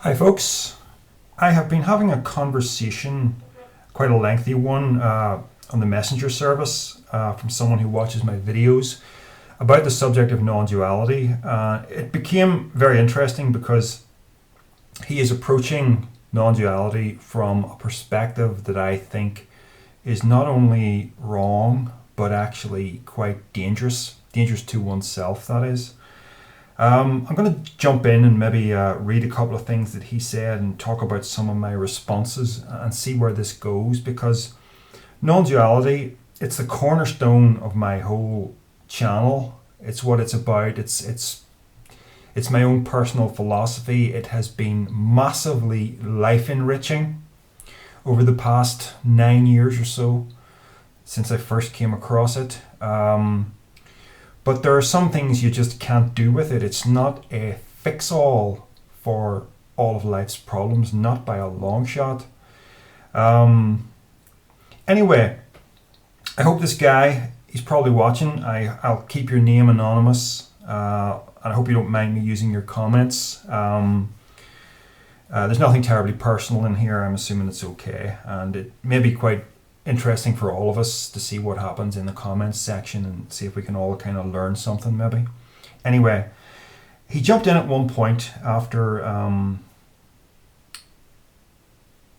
Hi folks, I have been having a conversation, quite a lengthy one, on the messenger service from someone who watches my videos about the subject of non-duality. It became very interesting because he is approaching non-duality from a perspective that I think is not only wrong but actually quite dangerous to oneself, that is. I'm going to jump in and maybe read a couple of things that he said and talk about some of my responses and see where this goes, because non-duality, it's the cornerstone of my whole channel. It's what it's about. It's my own personal philosophy. It has been massively life enriching over the past 9 years or so since I first came across it. But there are some things you just can't do with it. It's not a fix-all for all of life's problems, not by a long shot. Anyway, I hope this guy, he's probably watching. I'll keep your name anonymous. And I hope you don't mind me using your comments. There's nothing terribly personal in here. I'm assuming it's okay. And it may be quite interesting for all of us to see what happens in the comments section and see if we can all kind of learn something maybe. Anyway, he jumped in at one point after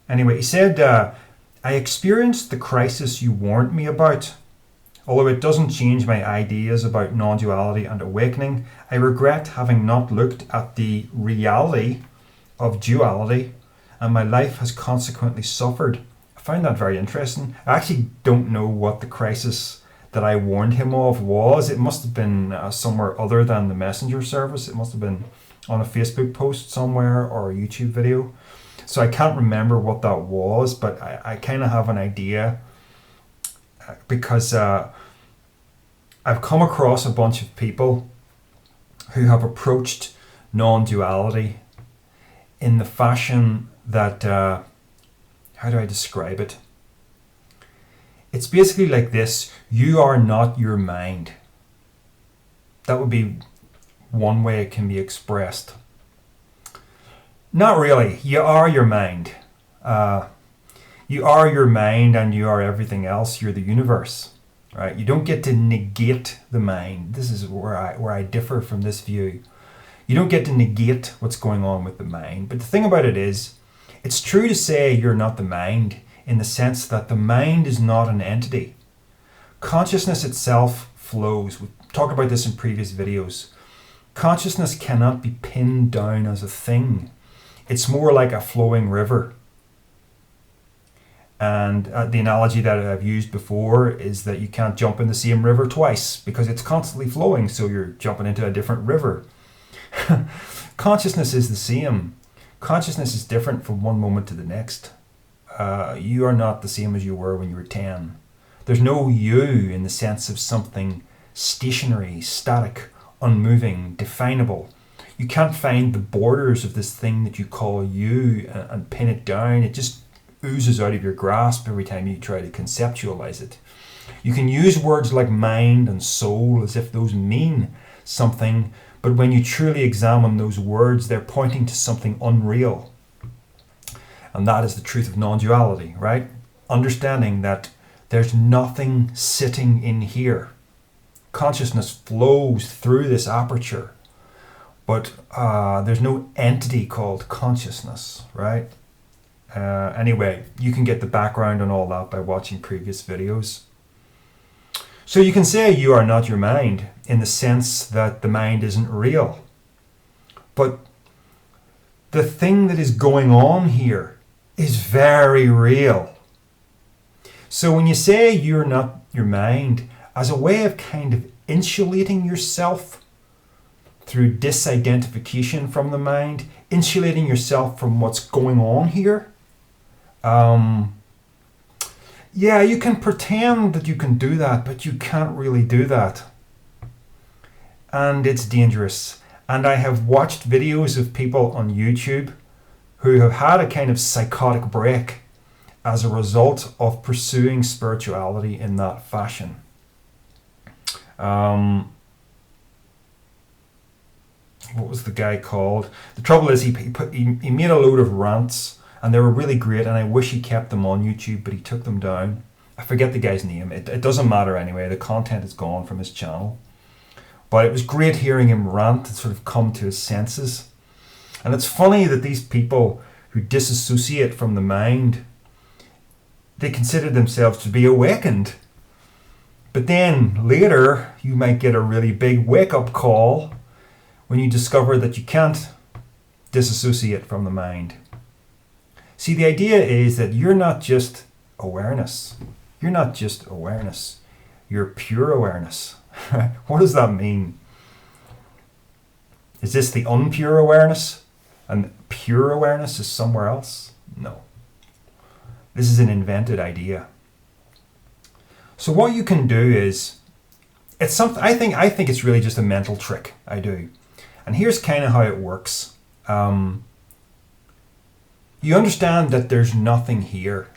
he said, I experienced the crisis you warned me about. Although it doesn't change my ideas about non-duality and awakening, I regret having not looked at the reality of duality, and my life has consequently suffered. I found that very interesting. I actually don't know what the crisis that I warned him of was. It must have been somewhere other than the messenger service. It must have been on a Facebook post somewhere or a YouTube video. So I can't remember what that was, but I kind of have an idea because I've come across a bunch of people who have approached non-duality in the fashion that how do I describe it? It's basically like this: you are not your mind. That would be one way it can be expressed. Not really. You are your mind. You are your mind and you are everything else. You're the universe, right? You don't get to negate the mind. This is where I differ from this view. You don't get to negate what's going on with the mind. But the thing about it is, it's true to say you're not the mind in the sense that the mind is not an entity. Consciousness itself flows. We've talked about this in previous videos. Consciousness cannot be pinned down as a thing. It's more like a flowing river. And the analogy that I've used before is that you can't jump in the same river twice because it's constantly flowing, so you're jumping into a different river. Consciousness is the same. Consciousness is different from one moment to the next. You are not the same as you were when you were 10. There's no you in the sense of something stationary, static, unmoving, definable. You can't find the borders of this thing that you call you and pin it down. It just oozes out of your grasp every time you try to conceptualize it. You can use words like mind and soul as if those mean something, but when you truly examine those words, they're pointing to something unreal. And that is the truth of non-duality, right? Understanding that there's nothing sitting in here. Consciousness flows through this aperture, but there's no entity called consciousness, right? Anyway, you can get the background on all that by watching previous videos. So you can say you are not your mind in the sense that the mind isn't real. But the thing that is going on here is very real. So when you say you're not your mind, as a way of kind of insulating yourself through disidentification from the mind, insulating yourself from what's going on here, yeah, you can pretend that you can do that, but you can't really do that. And it's dangerous. And I have watched videos of people on YouTube who have had a kind of psychotic break as a result of pursuing spirituality in that fashion. what was the guy called? The trouble is he made a load of rants, and they were really great, and I wish he kept them on YouTube, but he took them down. I forget the guy's name. It doesn't matter anyway. The content is gone from his channel. But it was great hearing him rant and sort of come to his senses. And it's funny that these people who disassociate from the mind, they consider themselves to be awakened. But then later, you might get a really big wake-up call when you discover that you can't disassociate from the mind. See, the idea is that you're not just awareness. You're not just awareness. You're pure awareness. What does that mean? Is this the unpure awareness? And pure awareness is somewhere else? No. This is an invented idea. So what you can do is, it's something. I think it's really just a mental trick. I do. And here's kind of how it works. You understand that there's nothing here.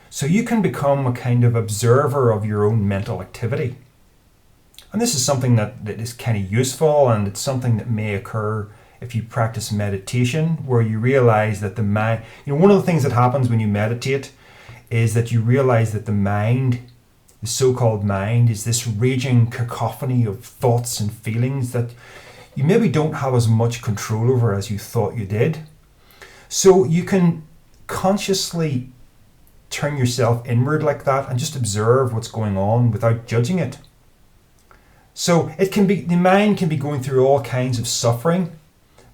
So you can become a kind of observer of your own mental activity. And this is something that is kind of useful, and it's something that may occur if you practice meditation, where you realize that the mind, one of the things that happens when you meditate is that you realize that the mind, the so-called mind, is this raging cacophony of thoughts and feelings that you maybe don't have as much control over as you thought you did. So you can consciously turn yourself inward like that and just observe what's going on without judging it. So the mind can be going through all kinds of suffering,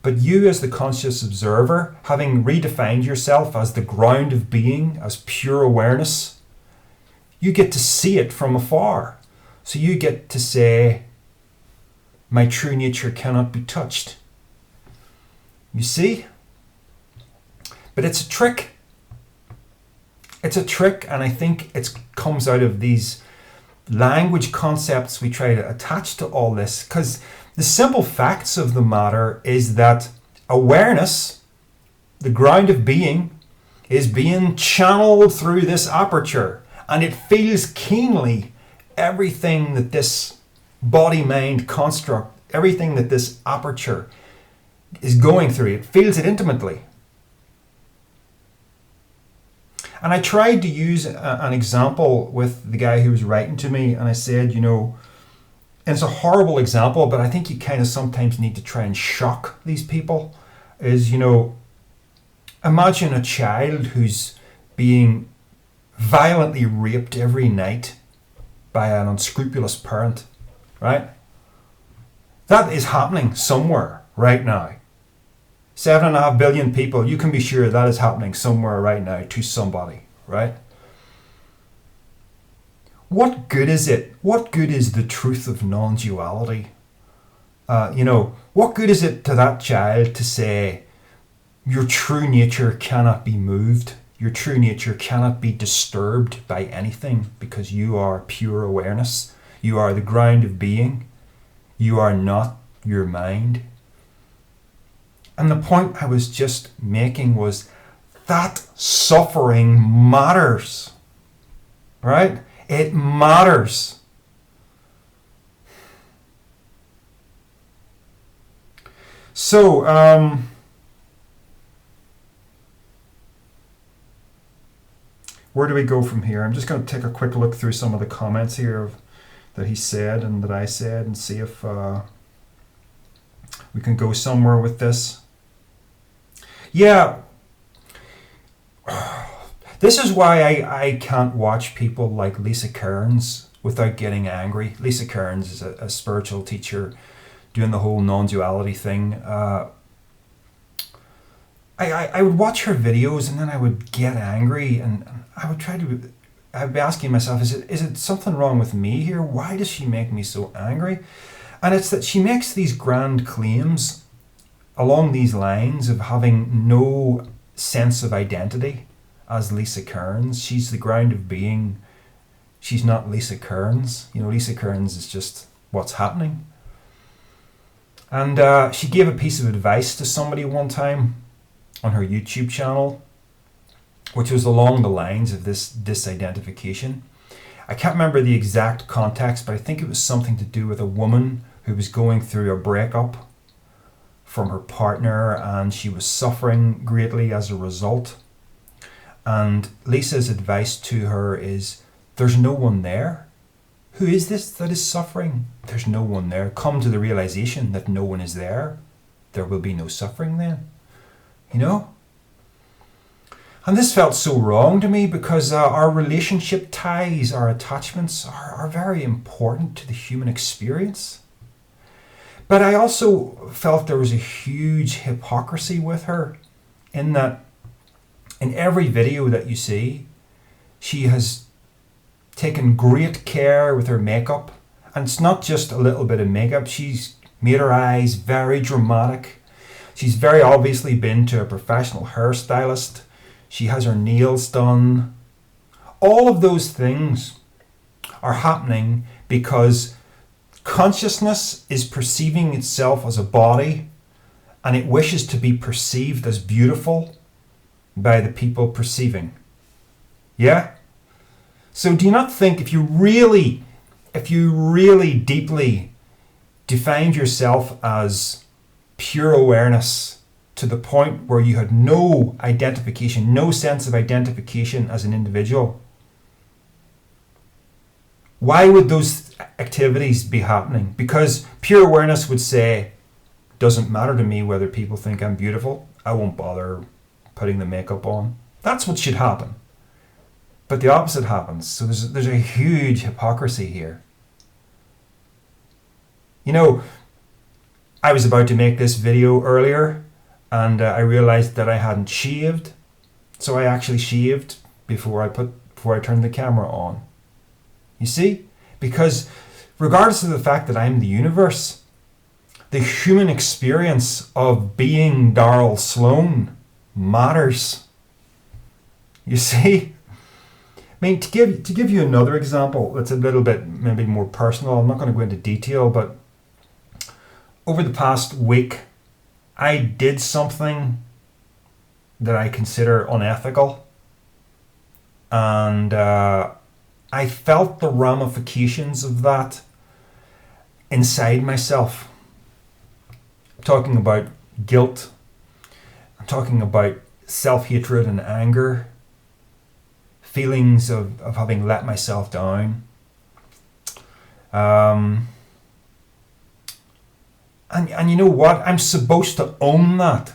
but you as the conscious observer, having redefined yourself as the ground of being, as pure awareness, you get to see it from afar. So you get to say, my true nature cannot be touched. You see? But it's a trick. It's a trick, and I think it comes out of these language concepts we try to attach to all this, because the simple facts of the matter is that awareness, the ground of being, is being channeled through this aperture, and it feels keenly everything that this body-mind construct, everything that this aperture is going through. It feels it intimately. And I tried to use an example with the guy who was writing to me, and I said, and it's a horrible example, but I think you kind of sometimes need to try and shock these people, is, imagine a child who's being violently raped every night by an unscrupulous parent, right? That is happening somewhere right now. 7.5 billion people, you can be sure that is happening somewhere right now to somebody, right? What good is it? What good is the truth of non-duality? What good is it to that child to say, your true nature cannot be moved, your true nature cannot be disturbed by anything because you are pure awareness, you are the ground of being, you are not your mind. And the point I was just making was that suffering matters, right? It matters. So, where do we go from here? I'm just going to take a quick look through some of the comments here that he said and that I said, and see if we can go somewhere with this. Yeah, this is why I can't watch people like Lisa Kearns without getting angry. Lisa Kearns is a spiritual teacher doing the whole non-duality thing. I would watch her videos and then I would get angry, and I'd be asking myself, is it something wrong with me here? Why does she make me so angry? And it's that she makes these grand claims along these lines of having no sense of identity as Lisa Kearns. She's the ground of being. She's not Lisa Kearns. Lisa Kearns is just what's happening. And she gave a piece of advice to somebody one time on her YouTube channel, which was along the lines of this disidentification. I can't remember the exact context, but I think it was something to do with a woman who was going through a breakup. from her partner, and she was suffering greatly as a result. And Lisa's advice to her is, there's no one there. Who is this that is suffering? There's no one there. Come to the realization that no one is there. There will be no suffering then. You know? And this felt so wrong to me, because our relationship ties, our attachments are very important to the human experience. But I also felt there was a huge hypocrisy with her, in that in every video that you see, she has taken great care with her makeup. And it's not just a little bit of makeup. She's made her eyes very dramatic. She's very obviously been to a professional hairstylist. She has her nails done. All of those things are happening because consciousness is perceiving itself as a body, and it wishes to be perceived as beautiful by the people perceiving. Yeah? So do you not think if you really deeply defined yourself as pure awareness to the point where you had no identification, no sense of identification as an individual, why would those activities be happening? Because pure awareness would say, doesn't matter to me whether people think I'm beautiful. I won't bother putting the makeup on. That's what should happen. But the opposite happens. So there's a huge hypocrisy here. You know, I was about to make this video earlier, and I realized that I hadn't shaved. So I actually shaved before I turned the camera on. You see? Because regardless of the fact that I'm the universe, the human experience of being Darrell Sloan matters. You see? I mean, to give you another example that's a little bit maybe more personal, I'm not going to go into detail, but over the past week, I did something that I consider unethical, and I felt the ramifications of that inside myself. I'm talking about guilt. I'm talking about self-hatred and anger. Feelings of having let myself down. And you know what? I'm supposed to own that.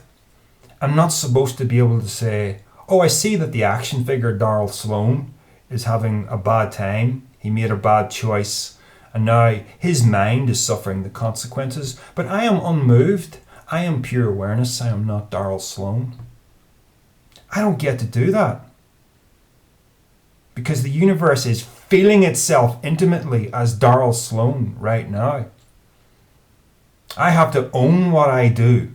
I'm not supposed to be able to say, oh, I see that the action figure Darrell Sloan is having a bad time. He made a bad choice, and now his mind is suffering the consequences. But I am unmoved. I am pure awareness. I am not Darrell Sloan. I don't get to do that. Because the universe is feeling itself intimately as Darrell Sloan right now. I have to own what I do.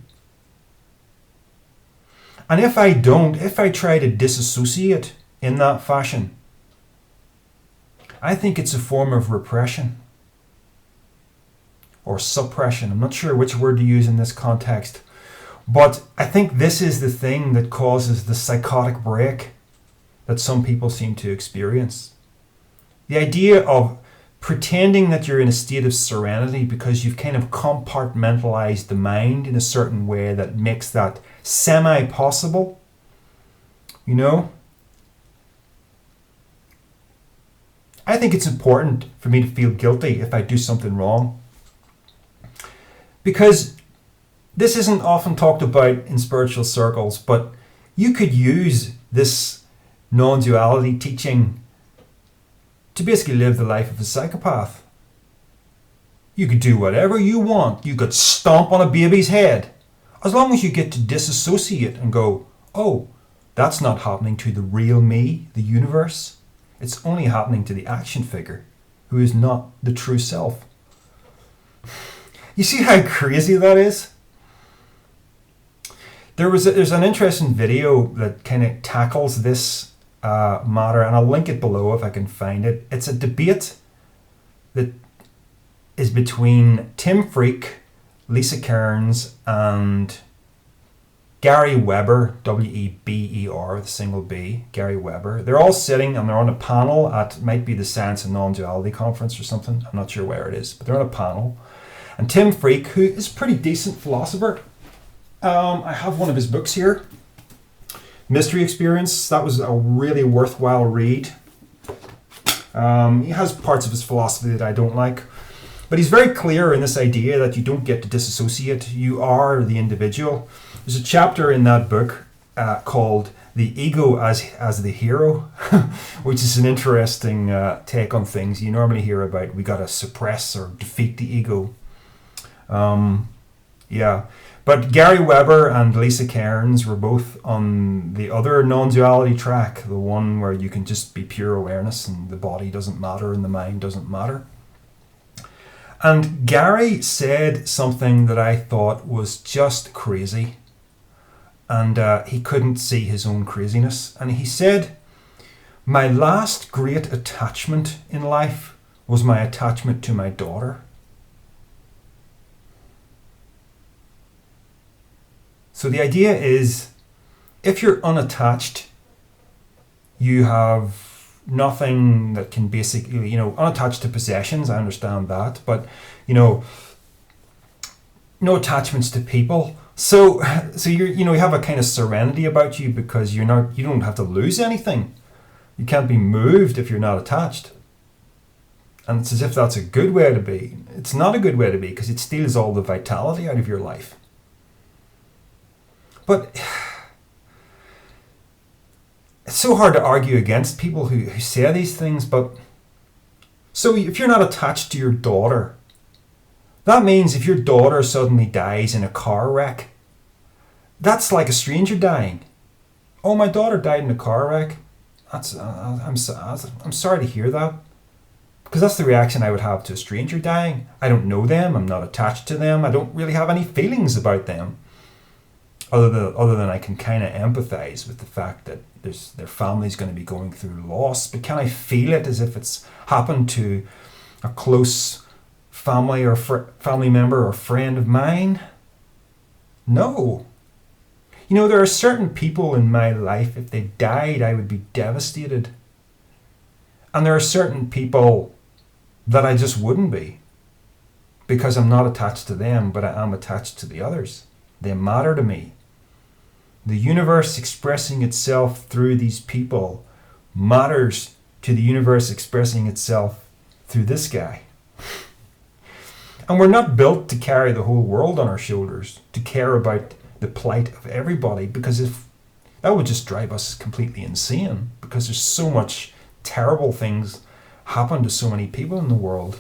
And if I don't, if I try to disassociate in that fashion, I think it's a form of repression or suppression. I'm not sure which word to use in this context, but I think this is the thing that causes the psychotic break that some people seem to experience. The idea of pretending that you're in a state of serenity because you've kind of compartmentalized the mind in a certain way that makes that semi-possible, you know? I think it's important for me to feel guilty if I do something wrong. Because this isn't often talked about in spiritual circles, but you could use this non-duality teaching to basically live the life of a psychopath. You could do whatever you want. You could stomp on a baby's head. As long as you get to disassociate and go, oh, that's not happening to the real me, the universe. It's only happening to the action figure, who is not the true self. You see how crazy that is? There's an interesting video that kind of tackles this matter, and I'll link it below if I can find it. It's a debate that is between Tim Freak, Lisa Cairns, and Gary Weber, W-E-B-E-R, the single B, Gary Weber. They're all sitting and they're on a panel at, might be the Science and Non-duality conference or something. I'm not sure where it is, but they're on a panel. And Tim Freak, who is a pretty decent philosopher, I have one of his books here. Mystery Experience. That was a really worthwhile read. He has parts of his philosophy that I don't like. But he's very clear in this idea that you don't get to disassociate. You are the individual. There's a chapter in that book called The Ego as the Hero, which is an interesting take on things. You normally hear about we got to suppress or defeat the ego. Yeah. But Gary Weber and Lisa Cairns were both on the other non-duality track, the one where you can just be pure awareness and the body doesn't matter and the mind doesn't matter. And Gary said something that I thought was just crazy. And he couldn't see his own craziness. And he said, "My last great attachment in life was my attachment to my daughter." So the idea is, if you're unattached, you have nothing that can basically, unattached to possessions, I understand that, but, no attachments to people. So you have a kind of serenity about you because you don't have to lose anything. You can't be moved if you're not attached. And it's as if that's a good way to be. It's not a good way to be because it steals all the vitality out of your life. But it's so hard to argue against people who say these things. But so if you're not attached to your daughter, that means if your daughter suddenly dies in a car wreck, that's like a stranger dying. Oh, my daughter died in a car wreck. I'm sorry to hear that. Because that's the reaction I would have to a stranger dying. I don't know them. I'm not attached to them. I don't really have any feelings about them. Other than I can kind of empathize with the fact that their family's going to be going through loss. But can I feel it as if it's happened to a close family or family member or friend of mine? No. There are certain people in my life, if they died, I would be devastated. And there are certain people that I just wouldn't be. Because I'm not attached to them, but I am attached to the others. They matter to me. The universe expressing itself through these people matters to the universe expressing itself through this guy. And we're not built to carry the whole world on our shoulders, to care about the plight of everybody, because if that would just drive us completely insane, because there's so much terrible things happen to so many people in the world.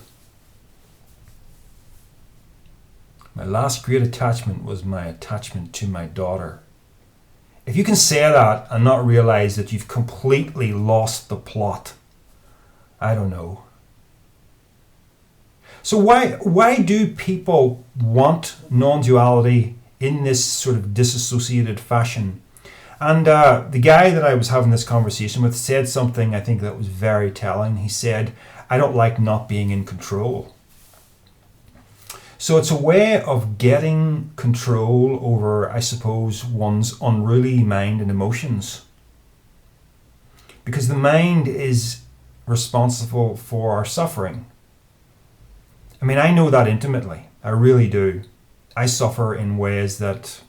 My last great attachment was my attachment to my daughter. If you can say that and not realize that you've completely lost the plot, I don't know. So why do people want non-duality in this sort of disassociated fashion? And the guy that I was having this conversation with said something I think that was very telling. He said, "I don't like not being in control." So it's a way of getting control over, I suppose, one's unruly mind and emotions. Because the mind is responsible for our suffering. I mean, I know that intimately. I really do. I suffer in ways that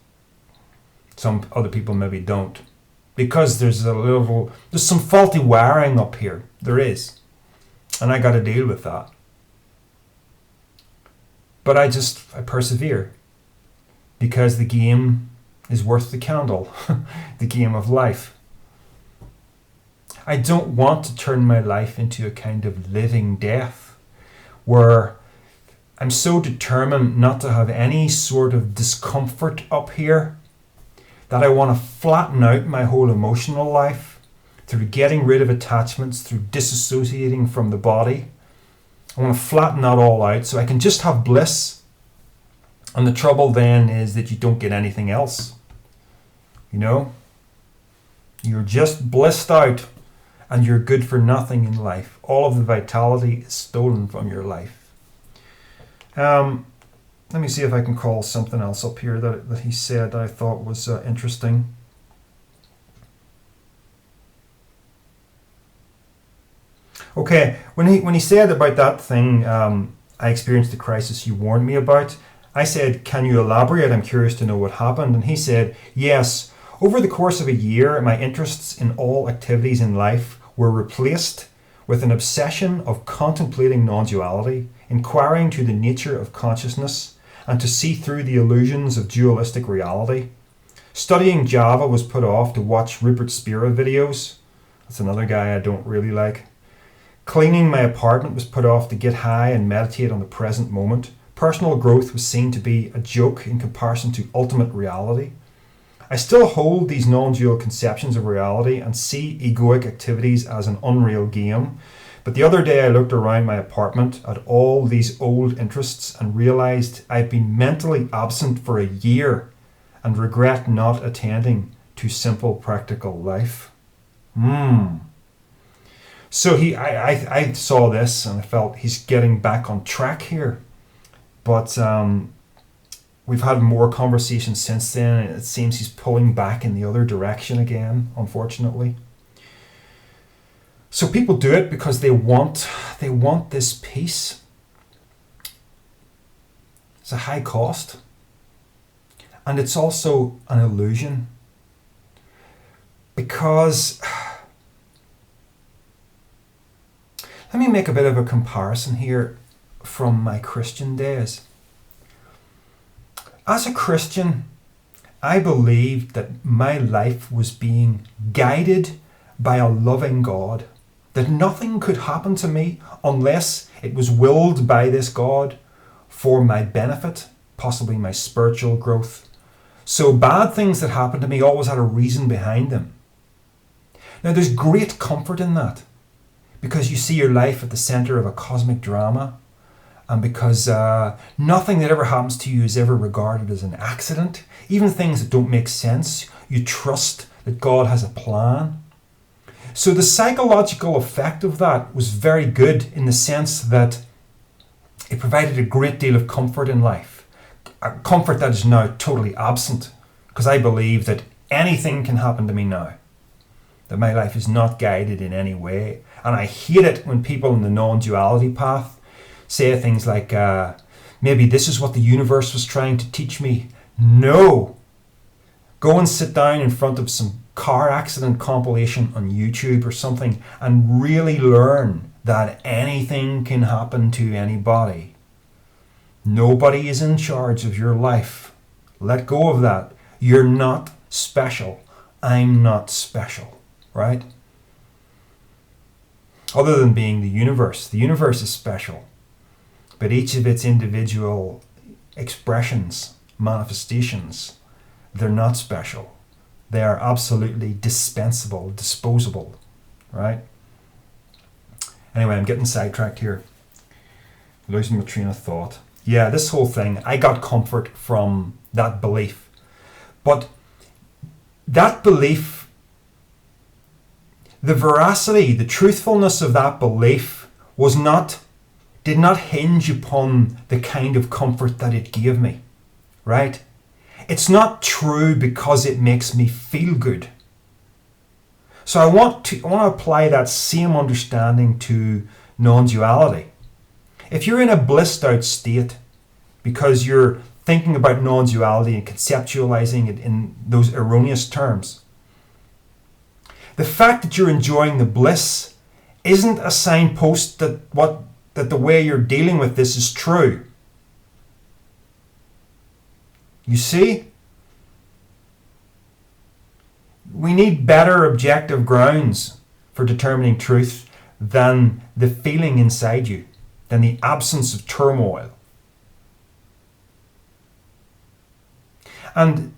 some other people maybe don't. Because there's some faulty wiring up here. There is. And I got to deal with that. But I persevere. Because the game is worth the candle. The game of life. I don't want to turn my life into a kind of living death where I'm so determined not to have any sort of discomfort up here that I want to flatten out my whole emotional life through getting rid of attachments, through disassociating from the body. I want to flatten that all out so I can just have bliss. And the trouble then is that you don't get anything else. You're just blissed out and you're good for nothing in life. All of the vitality is stolen from your life. Let me see if I can call something else up here that he said that I thought was interesting. Okay, when he said about that thing, I experienced the crisis you warned me about. I said, can you elaborate? I'm curious to know what happened. And he said, yes, over the course of a year, my interests in all activities in life were replaced with an obsession of contemplating non-duality, inquiring to the nature of consciousness, and to see through the illusions of dualistic reality. Studying Java was put off to watch Rupert Spira videos. That's another guy I don't really like. Cleaning my apartment was put off to get high and meditate on the present moment. Personal growth was seen to be a joke in comparison to ultimate reality. I still hold these non-dual conceptions of reality and see egoic activities as an unreal game. But the other day I looked around my apartment at all these old interests and realized I've been mentally absent for a year and regret not attending to simple practical life. So I saw this and I felt he's getting back on track here. But we've had more conversations since then, and it seems he's pulling back in the other direction again, unfortunately. So people do it because they want this peace. It's a high cost. And it's also an illusion. Because let me make a bit of a comparison here from my Christian days. As a Christian, I believed that my life was being guided by a loving God, that nothing could happen to me unless it was willed by this God for my benefit, possibly my spiritual growth. So bad things that happened to me always had a reason behind them. Now there's great comfort in that, because you see your life at the center of a cosmic drama, and because nothing that ever happens to you is ever regarded as an accident. Even things that don't make sense, you trust that God has a plan. So the psychological effect of that was very good in the sense that it provided a great deal of comfort in life. A comfort that is now totally absent, because I believe that anything can happen to me now, that my life is not guided in any way. And I hate it when people in the non-duality path say things like, maybe this is what the universe was trying to teach me. No. Go and sit down in front of some car accident compilation on YouTube or something and really learn that anything can happen to anybody. Nobody is in charge of your life. Let go of that. You're not special. I'm not special, right? Other than being the universe is special. But each of its individual expressions, manifestations, they're not special. They are absolutely dispensable, disposable, right? Anyway, I'm getting sidetracked here. Losing my train of thought. Yeah, this whole thing, I got comfort from that belief. But that belief, the veracity, the truthfulness of that belief did not hinge upon the kind of comfort that it gave me, right? It's not true because it makes me feel good. So I want to apply that same understanding to non-duality. If you're in a blissed out state because you're thinking about non-duality and conceptualizing it in those erroneous terms, the fact that you're enjoying the bliss isn't a signpost that the way you're dealing with this is true. You see? We need better objective grounds for determining truth than the feeling inside you, than the absence of turmoil. And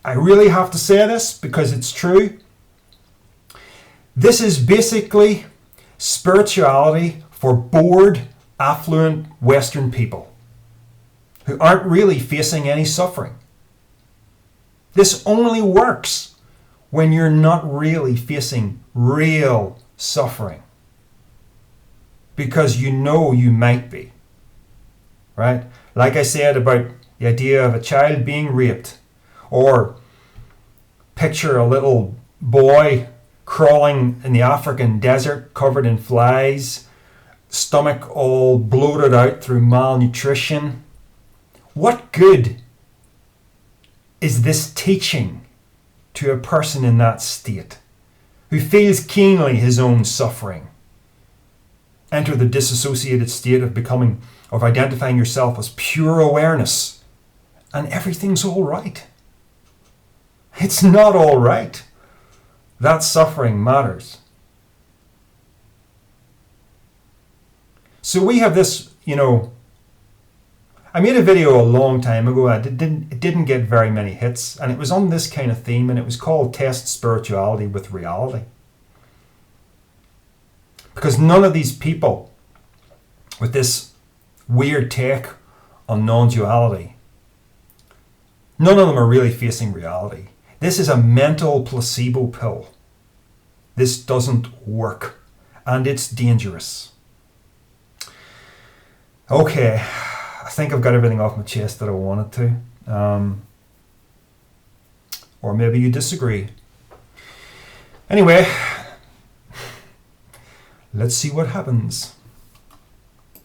I really have to say this because it's true. This is basically spirituality for bored, affluent Western people who aren't really facing any suffering. This only works when you're not really facing real suffering, because you know you might be, right? Like I said about the idea of a child being raped, or picture a little boy crawling in the African desert covered in flies, stomach all bloated out through malnutrition, What good is this teaching to a person in that state who feels keenly his own suffering? Enter the disassociated state of identifying yourself as pure awareness, and everything's all right. It's not all right. That suffering matters. So we have this, I made a video a long time ago. It didn't get very many hits, and it was on this kind of theme, and it was called Test Spirituality with Reality. Because none of these people with this weird take on non-duality, none of them are really facing reality. This is a mental placebo pill. This doesn't work, and it's dangerous. Okay, I think I've got everything off my chest that I wanted to. Or maybe you disagree. Anyway, let's see what happens.